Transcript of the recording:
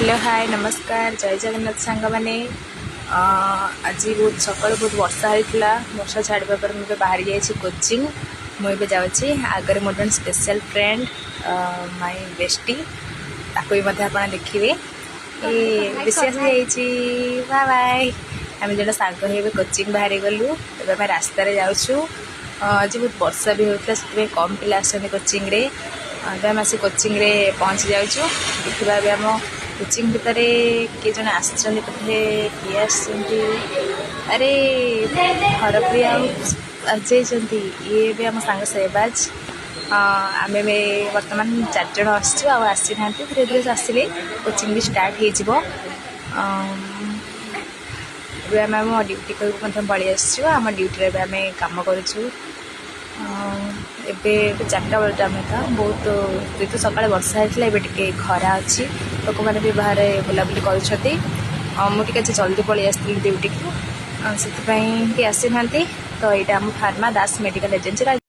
hello hi नमस्कार जय जगन्नाथ सांग मैंने आज बहुत सका बहुत वर्षा होता वर्षा छाड़ा पर मुझे बाहरी जाइए कोचिंग मुझे जाऊँगी आगे मोर जन स्पेशल फ्रेंड माय बेस्टी ताको भी आप देखिए विशेष बाय बाय आम जन सांग कोचिंग बाहरी गलु तब आम रास्तार जाऊँ आज बहुत वर्षा भी होता से कम पिला आसते कोचिंग रे आम आसी कोचिंग रे पहुँची जाऊँ देखा भी आम कोचिंग भितर किए जन आसते किए अरे हरप्रिया अजय ये भी आम सांग सहबाज आम बर्तमान 4 जन आसी ना धीरे धीरे आसिले कोचिंग भी स्टार्ट हो आम आम ड्यूटी को पलि आम ड्यूटी आम कम करूँ एवं 4टा बेल टाइम था बहुत तो सकाଳେ वर्षा होता है खरा अच्छी लोक मैंने भी बाहर बुलाबुली कर जल्दी पलि आसती ड्यूटी को से आसी ना तो यहाँ आम फार्मा दास मेडिकल एजेंसी